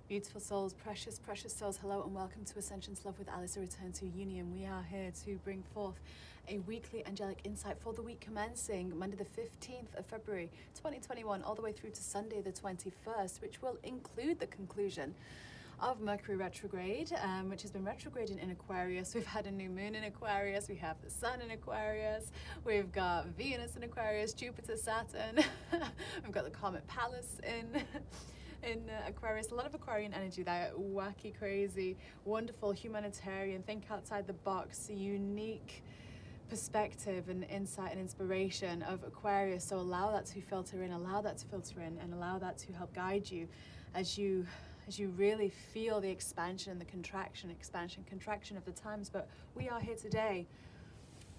Beautiful souls, precious, precious souls, hello and welcome to Ascension's Love with Alice, a return to union. We are here to bring forth a weekly angelic insight for the week commencing Monday the 15th of February 2021 all the way through to Sunday the 21st, which will include the conclusion of Mercury retrograde, which has been retrograding in Aquarius. We've had a new moon in Aquarius, we have the sun in Aquarius, we've got Venus in Aquarius, Jupiter, Saturn, we've got the comet Pallas in Aquarius. A lot of Aquarian energy there, wacky, crazy, wonderful, humanitarian, think outside the box, unique perspective and insight and inspiration of Aquarius. So allow that to filter in, and allow that to help guide you as you really feel the expansion and the contraction of the times. But we are here today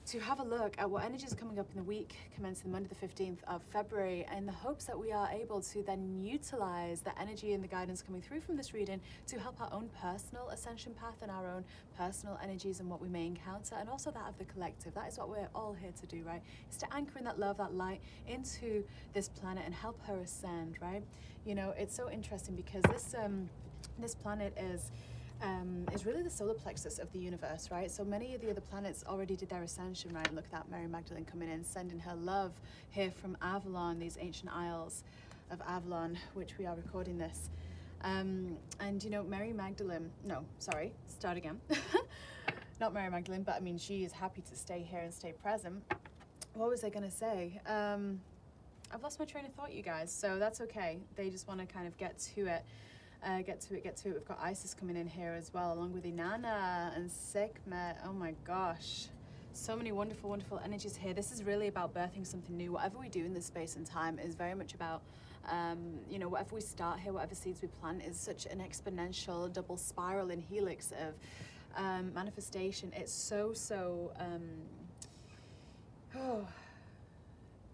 to have a look at what energies are coming up in the week commencing Monday the 15th of February, in the hopes that we are able to then utilize the energy and the guidance coming through from this reading to help our own personal ascension path and our own personal energies and what we may encounter, and also that of the collective. That is what we're all here to do, right? Is to anchor in that love, that light into this planet and help her ascend, right? You know, it's so interesting because this planet is really the solar plexus of the universe, right? So many of the other planets already did their ascension, right? Look at that, Mary Magdalene coming in, sending her love here from Avalon, these ancient isles of Avalon, which we are recording this. And you know, Mary Magdalene, no, sorry, start again. Not Mary Magdalene, but I mean, she is happy to stay here and stay present. What was I gonna say? I've lost my train of thought, you guys, so that's okay. They just wanna kind of get to it. Get to it. We've got Isis coming in here as well, along with Inanna and Sekhmet. Oh my gosh. So many wonderful, wonderful energies here. This is really about birthing something new. Whatever we do in this space and time is very much about, you know, whatever we start here, whatever seeds we plant is such an exponential double spiral and helix of manifestation. It's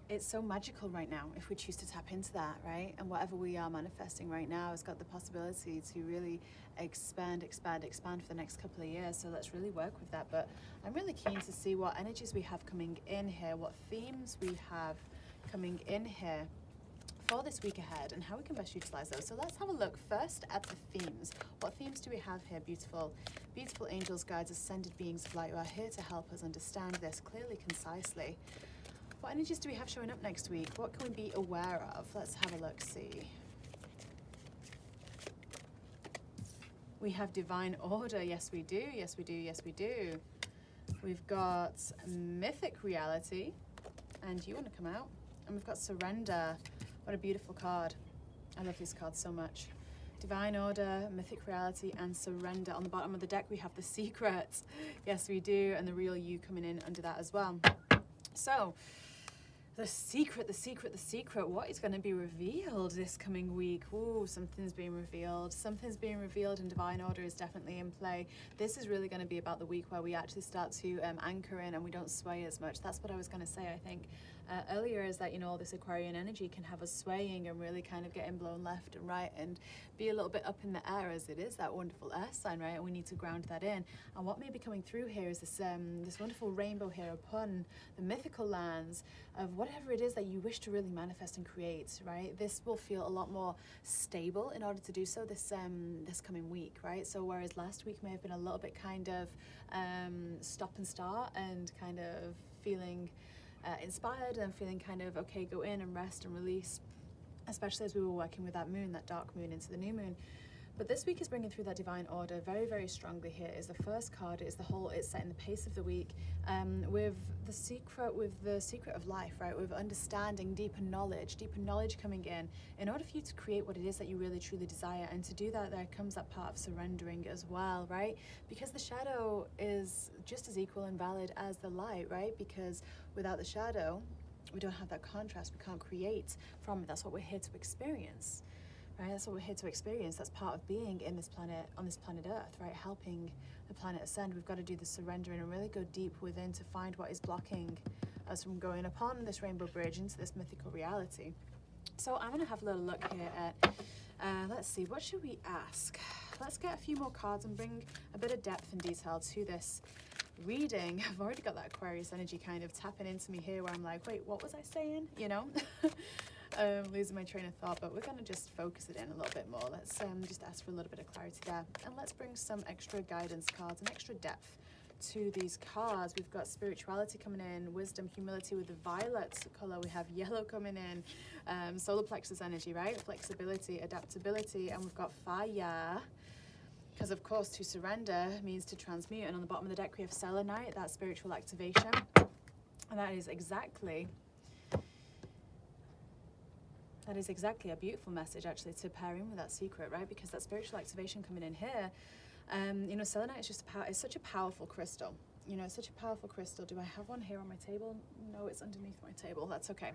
it's so magical right now if we choose to tap into that, right? And whatever we are manifesting right now has got the possibility to really expand for the next couple of years. So let's really work with that. But I'm really keen to see what energies we have coming in here, what themes we have coming in here for this week ahead, and how we can best utilize those. So let's have a look first at the themes. What themes do we have here? Beautiful, beautiful angels, guides, ascended beings of light who are here to help us understand this clearly, concisely. What energies do we have showing up next week? What can we be aware of? Let's have a look, see. We have divine order. Yes, we do. Yes, we do. Yes, we do. We've got mythic reality. And you want to come out. And we've got surrender. What a beautiful card. I love this card so much. Divine order, mythic reality, and surrender. On the bottom of the deck, we have the secret. Yes, we do. And the real you coming in under that as well. So, the secret, what is going to be revealed this coming week? Ooh, something's being revealed. Something's being revealed, and divine order is definitely in play. This is really going to be about the week where we actually start to anchor in and we don't sway as much. That's what I was going to say, I think. Earlier is that, you know, all this Aquarian energy can have us swaying and really kind of getting blown left and right and be a little bit up in the air, as it is that wonderful earth sign, right? And we need to ground that in. And what may be coming through here is this this wonderful rainbow here upon the mythical lands of whatever it is that you wish to really manifest and create, right? This will feel a lot more stable in order to do so this coming week, right? So whereas last week may have been a little bit kind of stop and start and kind of feeling inspired and feeling kind of okay, go in and rest and release, especially as we were working with that moon, that dark moon into the new moon. But this week is bringing through that divine order very, very strongly. Here is the first card. It's it's setting the pace of the week with the secret of life, right? With understanding, deeper knowledge coming in order for you to create what it is that you really truly desire. And to do that, there comes that part of surrendering as well, right? Because the shadow is just as equal and valid as the light, right? Because without the shadow, we don't have that contrast. We can't create from it. That's what we're here to experience. Right, that's what we're here to experience. That's part of being in this planet, on this planet Earth, right? Helping the planet ascend. We've got to do the surrendering and really go deep within to find what is blocking us from going upon this rainbow bridge into this mythical reality. So I'm going to have a little look here at, let's see, what should we ask? Let's get a few more cards and bring a bit of depth and detail to this reading. I've already got that Aquarius energy kind of tapping into me here where I'm like, wait, what was I saying? You know? Losing my train of thought, but we're going to just focus it in a little bit more. Let's just ask for a little bit of clarity there. And let's bring some extra guidance cards and extra depth to these cards. We've got spirituality coming in, wisdom, humility with the violet color. We have yellow coming in, solar plexus energy, right? Flexibility, adaptability, and we've got fire. Because of course, to surrender means to transmute. And on the bottom of the deck, we have selenite, that spiritual activation. And that is exactly a beautiful message, actually, to pair in with that secret, right? Because that spiritual activation coming in here, you know, selenite is just it's such a powerful crystal. You know, it's such a powerful crystal. Do I have one here on my table? No, it's underneath my table. That's okay.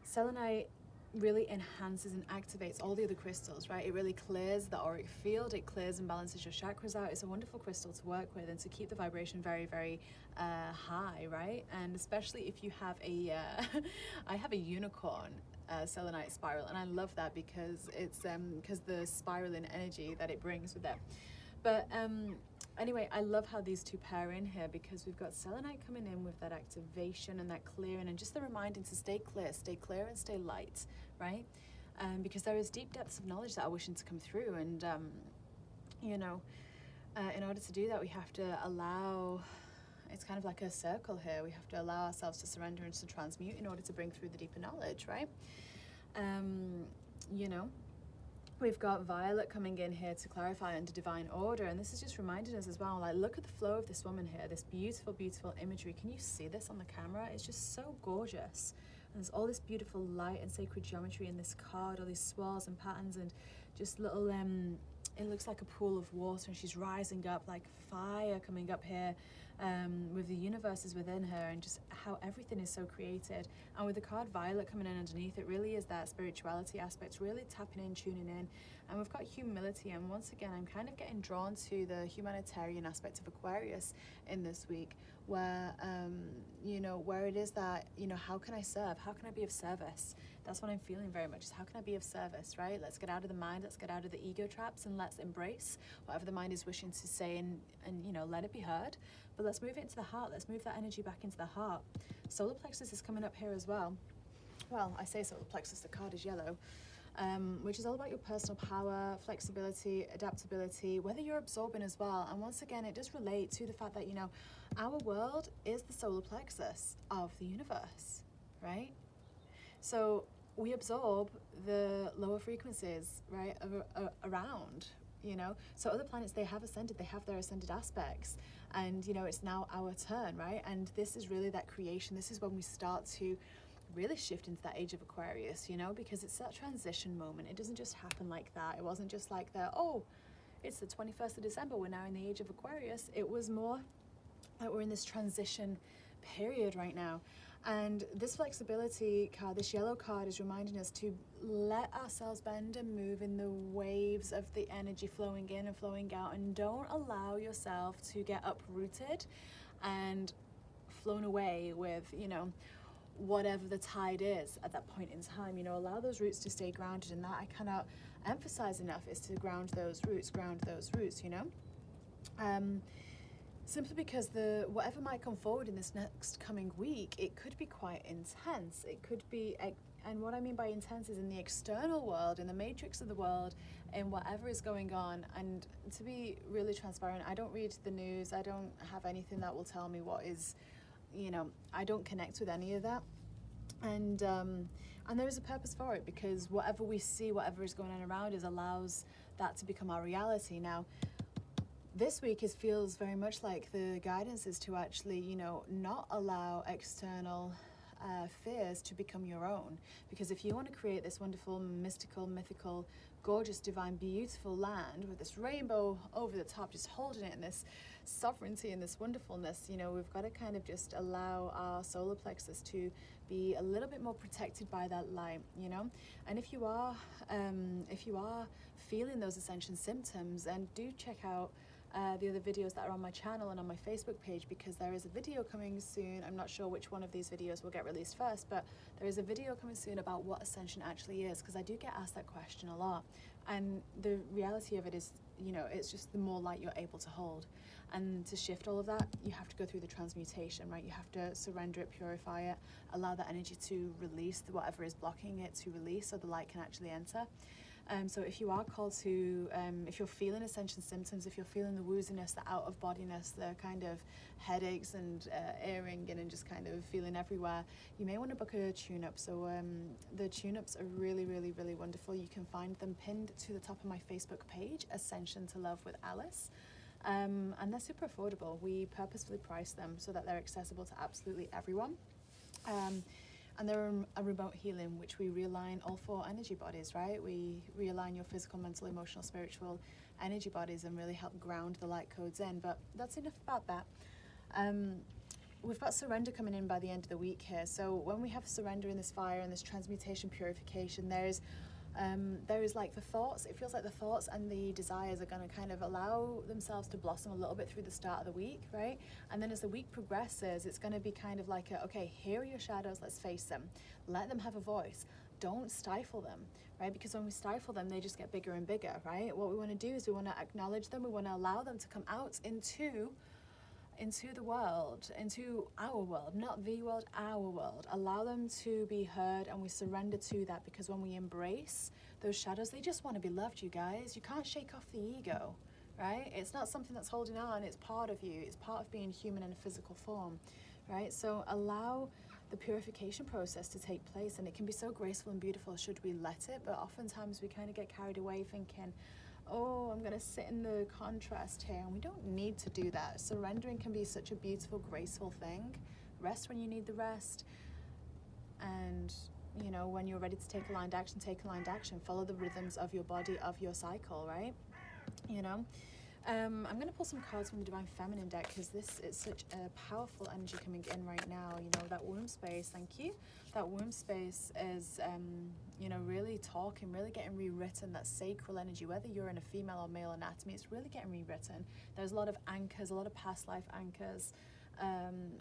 Selenite really enhances and activates all the other crystals, right? It really clears the auric field. It clears and balances your chakras out. It's a wonderful crystal to work with and to keep the vibration very, very high, right? And especially if you have a, I have a unicorn selenite spiral, and I love that because it's because the spiraling energy that it brings with it. But anyway, I love how these two pair in here, because we've got selenite coming in with that activation and that clearing, and just the reminding to stay clear and stay light, right? Because there is deep depths of knowledge that are wishing to come through, and you know, in order to do that, we have to allow. It's kind of like a circle here. We have to allow ourselves to surrender and to transmute in order to bring through the deeper knowledge, right? You know, we've got violet coming in here to clarify under divine order, and this is just reminding us as well, like, look at the flow of this woman here, this beautiful, beautiful imagery. Can you see this on the camera? It's just so gorgeous. And there's all this beautiful light and sacred geometry in this card, all these swirls and patterns, and just little, it looks like a pool of water, and she's rising up like fire coming up here. With the universes within her, and just how everything is so created. And with the card violet coming in underneath, it really is that spirituality aspect, really tapping in, tuning in. And we've got humility, and once again, I'm kind of getting drawn to the humanitarian aspect of Aquarius in this week, where you know, where it is that, you know, how can I serve? How can I be of service? That's what I'm feeling very much, is how can I be of service, right? Let's get out of the mind, let's get out of the ego traps, and let's embrace whatever the mind is wishing to say, and you know, let it be heard. But let's move it into the heart. Let's move that energy back into the heart. Solar plexus is coming up here as well. Well, I say solar plexus, the card is yellow, which is all about your personal power, flexibility, adaptability, whether you're absorbing as well. And once again, it does relate to the fact that, you know, our world is the solar plexus of the universe, right? So we absorb the lower frequencies, right, around, you know. So other planets, they have ascended, they have their ascended aspects, and, you know, it's now our turn, right? And this is really that creation. This is when we start to really shift into that age of Aquarius, you know, because it's that transition moment. It doesn't just happen like that. It wasn't just like that, oh, it's the 21st of December, we're now in the age of Aquarius. It was more like we're in this transition period right now. And this flexibility card, this yellow card, is reminding us to let ourselves bend and move in the waves of the energy flowing in and flowing out, and don't allow yourself to get uprooted and flown away with, you know, whatever the tide is at that point in time. You know, allow those roots to stay grounded, and that I cannot emphasize enough, is to ground those roots, you know. Simply because whatever might come forward in this next coming week, it could be quite intense. It could be, and what I mean by intense is in the external world, in the matrix of the world, in whatever is going on. And to be really transparent, I don't read the news. I don't have anything that will tell me what is, you know, I don't connect with any of that. And there is a purpose for it, because whatever we see, whatever is going on around us, allows that to become our reality. Now, this week feels very much like the guidance is to actually, you know, not allow external fears to become your own. Because if you want to create this wonderful, mystical, mythical, gorgeous, divine, beautiful land with this rainbow over the top, just holding it in this sovereignty and this wonderfulness, you know, we've got to kind of just allow our solar plexus to be a little bit more protected by that light, you know. And if you are feeling those Ascension symptoms, and do check out the other videos that are on my channel and on my Facebook page, because there is a video coming soon. I'm not sure which one of these videos will get released first, but there is a video coming soon about what Ascension actually is, because I do get asked that question a lot. And the reality of it is, you know, it's just the more light you're able to hold. And to shift all of that, you have to go through the transmutation, right? You have to surrender it, purify it, allow that energy to release, whatever is blocking it to release, so the light can actually enter. So if you are called to, if you're feeling Ascension symptoms, if you're feeling the wooziness, the out of bodiness, the kind of headaches and earring and just kind of feeling everywhere, you may want to book a tune-up. So the tune-ups are really, really, really wonderful. You can find them pinned to the top of my Facebook page, Ascension to Love with Alice. And they're super affordable. We purposefully price them so that they're accessible to absolutely everyone. And they're a remote healing, which we realign all four energy bodies, right? We realign your physical, mental, emotional, spiritual energy bodies and really help ground the light codes in. But that's enough about that. We've got surrender coming in by the end of the week here. So when we have surrender in this fire and this transmutation, purification, there is like the thoughts, it feels like the thoughts and the desires are going to kind of allow themselves to blossom a little bit through the start of the week, right? And then as the week progresses, it's going to be kind of like, okay, here are your shadows, let's face them. Let them have a voice. Don't stifle them, right? Because when we stifle them, they just get bigger and bigger, right? What we want to do is we want to acknowledge them. We want to allow them to come out into the world, into our world, not the world, our world. Allow them to be heard, and we surrender to that, because when we embrace those shadows, they just want to be loved, you guys. You can't shake off the ego, right? It's not something that's holding on, it's part of you. It's part of being human in a physical form, right? So allow the purification process to take place, and it can be so graceful and beautiful should we let it, but oftentimes we kind of get carried away thinking, oh, I'm going to sit in the contrast here, and we don't need to do that. Surrendering can be such a beautiful, graceful thing. Rest when you need the rest, and you know, when you're ready to take aligned action, take aligned action. Follow the rhythms of your body, of your cycle, right? You know, I'm going to pull some cards from the Divine Feminine deck, because this is such a powerful energy coming in right now. You know, that womb space, thank you. That womb space is, you know, really talking, really getting rewritten. That sacral energy, whether you're in a female or male anatomy, it's really getting rewritten. There's a lot of anchors, a lot of past life anchors,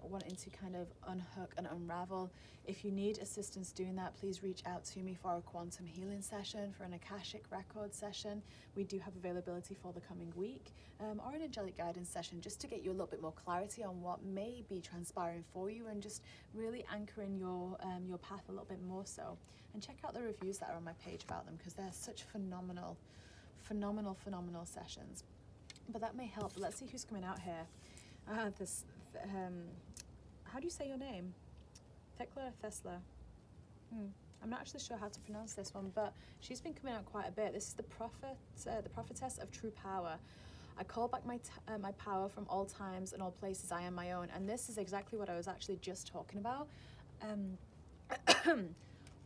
wanting to kind of unhook and unravel. If you need assistance doing that, please reach out to me for a quantum healing session, for an Akashic record session. We do have availability for the coming week, or an angelic guidance session, just to get you a little bit more clarity on what may be transpiring for you, and just really anchoring your path a little bit more so. And check out the reviews that are on my page about them, because they're such phenomenal sessions. But that may help. Let's see who's coming out here. How do you say your name? Thekla? Thesla? I'm not actually sure how to pronounce this one, but she's been coming out quite a bit. This is the prophetess of true power. I call back my power from all times and all places. I am my own. And this is exactly what I was actually just talking about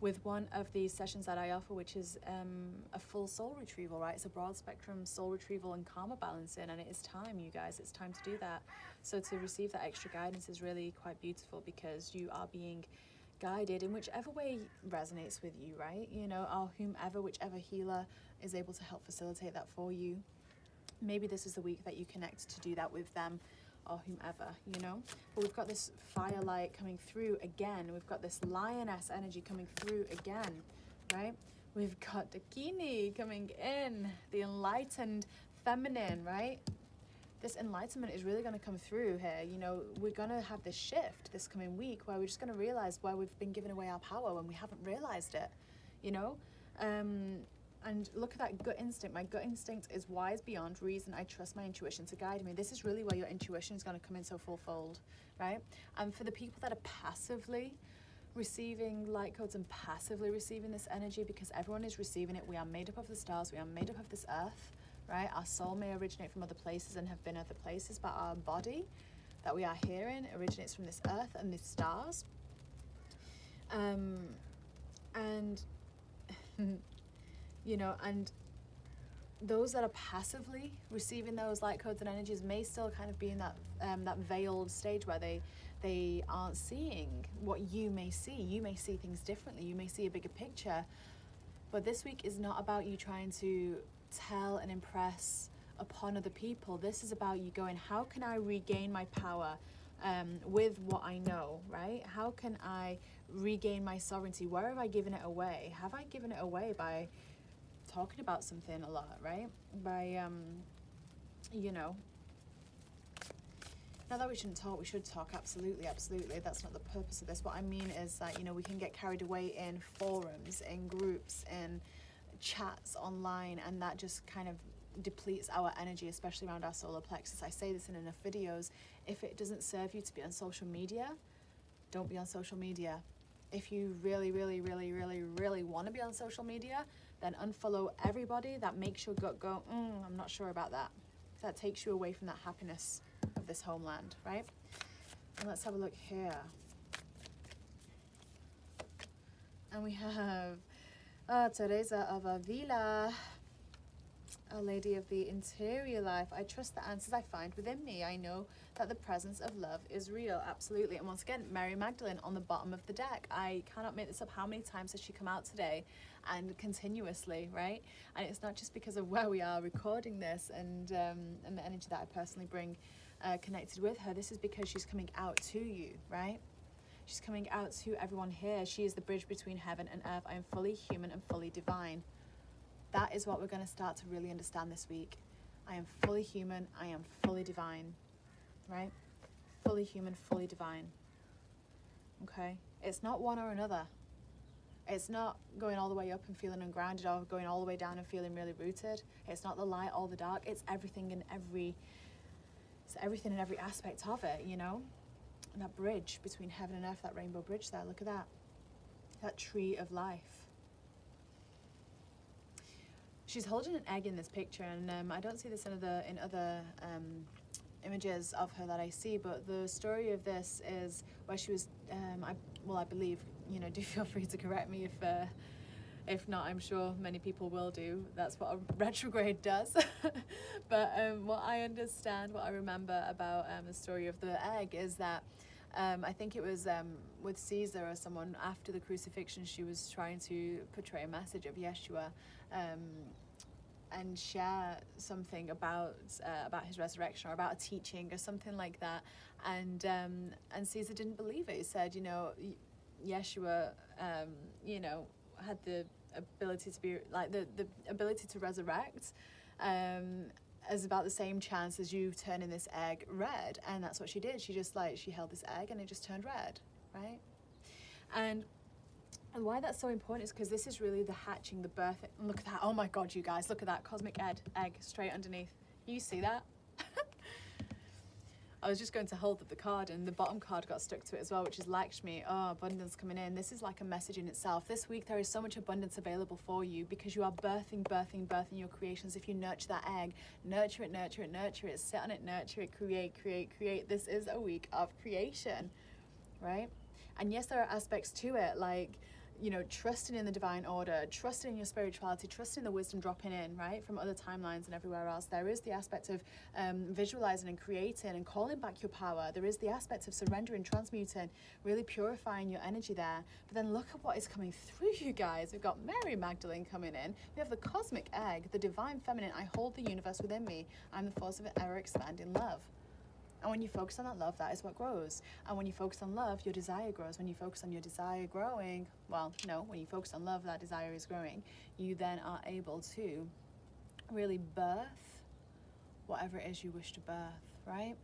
with one of the sessions that I offer, which is a full soul retrieval, right? It's a broad spectrum soul retrieval and karma balancing, and it is time, you guys. It's time to do that. So to receive that extra guidance is really quite beautiful, because you are being guided in whichever way resonates with you, right? You know, or whichever healer is able to help facilitate that for you. Maybe this is the week that you connect to do that with them, or whomever, you know. But we've got this firelight coming through again. We've got this lioness energy coming through again, right? We've got Dakini coming in, the enlightened feminine, right? This enlightenment is really going to come through here. You know, we're going to have this shift this coming week where we're just going to realize where we've been giving away our power when we haven't realized it, you know. And look at that gut instinct. My gut instinct is wise beyond reason. I trust my intuition to guide me. This is really where your intuition is going to come in so full-fold, right? And for the people that are passively receiving light codes and passively receiving this energy, because everyone is receiving it. We are made up of the stars. We are made up of this earth, right? Our soul may originate from other places and have been other places, but our body that we are here in originates from this earth and these stars. And you know, and those that are passively receiving those light codes and energies may still kind of be in that that veiled stage where they aren't seeing what you may see. You may see things differently. You may see a bigger picture. But this week is not about you trying to tell and impress upon other people. This is about you going, how can I regain my power with what I know, right? How can I regain my sovereignty? Where have I given it away? Have I given it away by talking about something a lot, right? By, you know, not that we shouldn't talk, we should talk, absolutely, absolutely. That's not the purpose of this. What I mean is that, you know, we can get carried away in forums, in groups, in chats online, and that just kind of depletes our energy, especially around our solar plexus. I say this in enough videos. If it doesn't serve you to be on social media, don't be on social media. If you really, really, really, really, really want to be on social media, then unfollow everybody that makes your gut go, I'm not sure about that. That takes you away from that happiness of this homeland, right? And let's have a look here. And we have Teresa of Avila, a lady of the interior life. I trust the answers I find within me. I know that the presence of love is real. Absolutely. And once again, Mary Magdalene on the bottom of the deck. I cannot make this up. How many times has she come out today? And continuously, right? And it's not just because of where we are recording this and the energy that I personally bring connected with her. This is because she's coming out to you, right? She's coming out to everyone here. She is the bridge between heaven and earth. I am fully human and fully divine. That is what we're going to start to really understand this week. I am fully human. I am fully divine, right? Fully human, fully divine. Okay? It's not one or another. It's not going all the way up and feeling ungrounded or going all the way down and feeling really rooted. It's not the light or the dark. It's everything in every aspect of it, you know? And that bridge between heaven and earth, that rainbow bridge there, look at that. That tree of life. She's holding an egg in this picture, and I don't see this in other images of her that I see, but the story of this is where she was, I believe, you know, do feel free to correct me if not, I'm sure many people will do. That's what a retrograde does. But what I understand, what I remember about the story of the egg is that I think it was with Caesar or someone after the crucifixion, she was trying to portray a message of Yeshua and share something about his resurrection or about a teaching or something like that. And Caesar didn't believe it. He said, you know, Yeshua, you know, had the ability to be like the ability to resurrect as about the same chance as you turning this egg red. And that's what she did. She just she held this egg and it just turned red, right? And why that's so important is because this is really the hatching, the birth. Look at that. Oh my God, you guys, look at that cosmic egg straight underneath. You see that? I was just going to hold up the card and the bottom card got stuck to it as well, which is Lakshmi. Oh, abundance coming in. This is like a message in itself. This week there is so much abundance available for you because you are birthing your creations. If you nurture that egg, nurture it, sit on it, nurture it, create. This is a week of creation, right? And yes, there are aspects to it, like, you know, trusting in the divine order, trusting in your spirituality, trusting the wisdom dropping in, right, from other timelines and everywhere else. There is the aspect of visualizing and creating and calling back your power. There is the aspect of surrendering, transmuting, really purifying your energy there. But then look at what is coming through, you guys. We've got Mary Magdalene coming in. We have the cosmic egg, the divine feminine. I hold the universe within me. I'm the force of an ever-expanding love. And when you focus on that love, that is what grows. And when you focus on love, your desire grows. When you focus on your desire growing, when you focus on love, that desire is growing. You then are able to really birth whatever it is you wish to birth, right?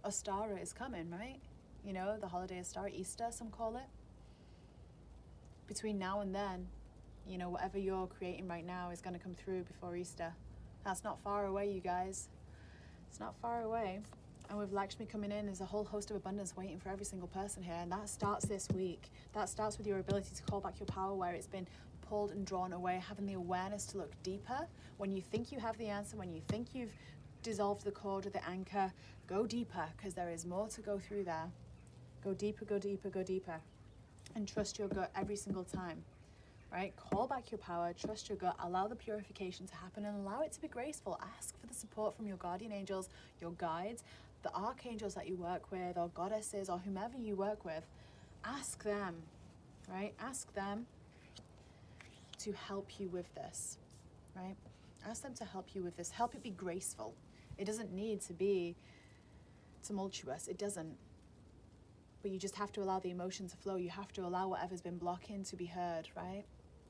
Ostara is coming, right? You know, the holiday Ostara, Easter, some call it. Between now and then, you know, whatever you're creating right now is going to come through before Easter. That's not far away, you guys. It's not far away. And with Lakshmi coming in, there's a whole host of abundance waiting for every single person here. And that starts this week. That starts with your ability to call back your power where it's been pulled and drawn away, having the awareness to look deeper. When you think you have the answer, when you think you've dissolved the cord or the anchor, go deeper, because there is more to go through there. Go deeper, go deeper, go deeper. And trust your gut every single time. Right? Call back your power, trust your gut, allow the purification to happen and allow it to be graceful. Ask for the support from your guardian angels, your guides, the archangels that you work with, or goddesses, or whomever you work with. Ask them, right? Ask them to help you with this, right? Ask them to help you with this. Help it be graceful. It doesn't need to be tumultuous. It doesn't. But you just have to allow the emotion to flow. You have to allow whatever's been blocking to be heard, right?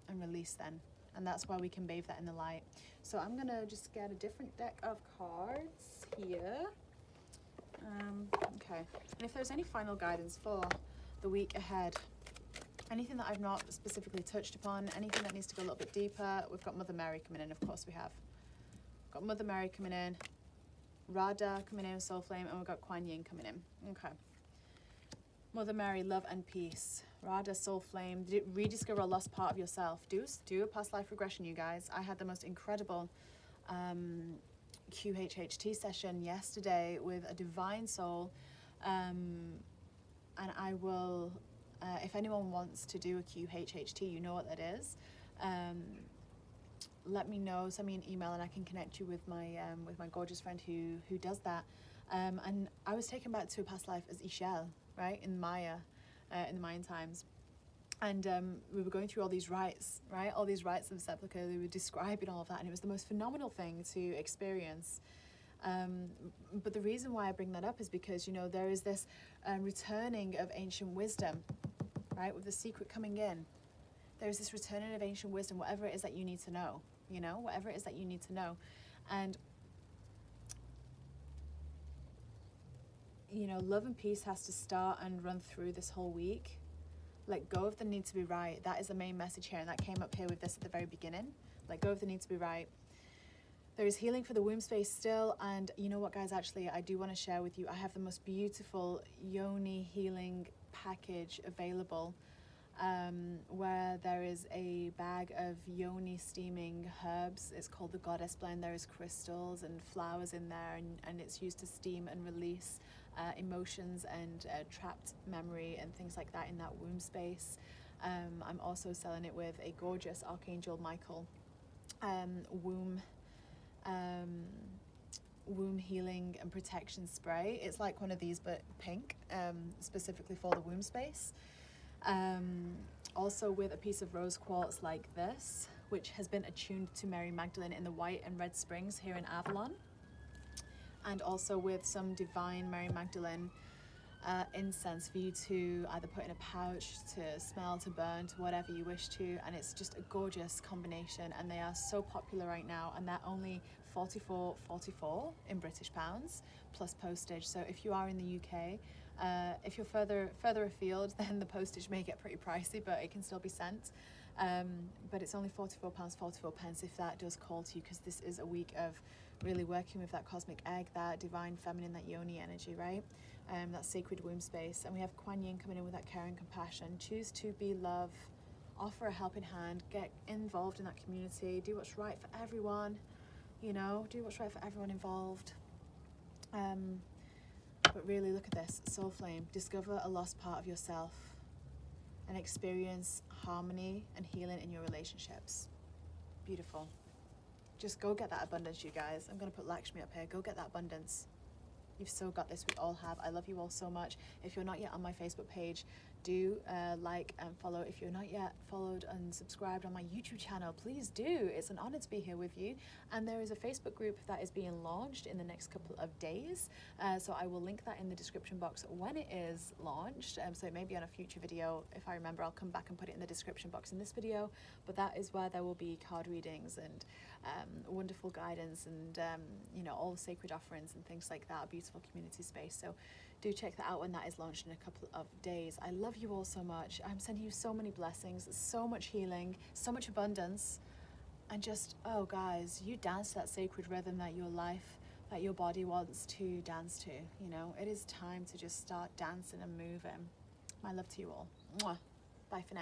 And release then. And that's why we can bathe that in the light. So I'm going to just get a different deck of cards here. Okay. And if there's any final guidance for the week ahead, anything that I've not specifically touched upon, anything that needs to go a little bit deeper, we've got Mother Mary coming in, of course we have. Got Mother Mary coming in, Radha coming in, Soul Flame, and we've got Kuan Yin coming in. Okay. Mother Mary, love and peace. Radha, Soul Flame, rediscover a lost part of yourself. Do a past life regression, you guys. I had the most incredible QHHT session yesterday with a divine soul, and I will, if anyone wants to do a QHHT, you know what that is. Let me know, send me an email, and I can connect you with my gorgeous friend who does that. And I was taken back to a past life as Ishel, right, in Maya, in the Mayan times. And we were going through all these rites, right? All these rites of sepulchre. They were describing all of that, and it was the most phenomenal thing to experience. But the reason why I bring that up is because, you know, there is this returning of ancient wisdom, right? With the secret coming in. There's this returning of ancient wisdom, whatever it is that you need to know, you know, whatever it is that you need to know. And, you know, love and peace has to start and run through this whole week. Let go of the need to be right. That is the main message here, and that came up here with this at the very beginning. Let go of the need to be right. There is healing for the womb space still, and you know what, guys, actually, I do want to share with you, I have the most beautiful Yoni healing package available, where there is a bag of Yoni steaming herbs. It's called the Goddess Blend. There is crystals and flowers in there, and it's used to steam and release emotions and trapped memory and things like that in that womb space. I'm also selling it with a gorgeous Archangel Michael womb healing and protection spray. It's like one of these but pink, specifically for the womb space. Also with a piece of rose quartz like this, which has been attuned to Mary Magdalene in the white and red springs here in Avalon. And also with some divine Mary Magdalene incense for you to either put in a pouch, to smell, to burn, to whatever you wish to. And it's just a gorgeous combination, and they are so popular right now, and they're only $44.44 in British pounds plus postage. So if you are in the UK, if you're further afield, then the postage may get pretty pricey, but it can still be sent. But it's only £44.44 if that does call to you, because this is a week of really working with that cosmic egg, that divine feminine, that Yoni energy, right? That sacred womb space. And we have Kuan Yin coming in with that care and compassion. Choose to be love, offer a helping hand, get involved in that community, do what's right for everyone, you know, do what's right for everyone involved. But really, look at this, Soul Flame, discover a lost part of yourself and experience harmony and healing in your relationships. Beautiful. Just go get that abundance, you guys. I'm going to put Lakshmi up here. Go get that abundance. You've so got this. We all have. I love you all so much. If you're not yet on my Facebook page, do like and follow. If you're not yet followed and subscribed on my YouTube channel, please do. It's an honor to be here with you. And there is a Facebook group that is being launched in the next couple of days. So I will link that in the description box when it is launched. So it may be on a future video. If I remember, I'll come back and put it in the description box in this video. But that is where there will be card readings and wonderful guidance and you know, all the sacred offerings and things like that. A beautiful community space. So do check that out when that is launched in a couple of days. I love you all so much. I'm sending you so many blessings, so much healing, so much abundance, and just, oh guys, you dance to that sacred rhythm that your life, that your body wants to dance to. You know, it is time to just start dancing and moving. My love to you all. Mwah. Bye for now.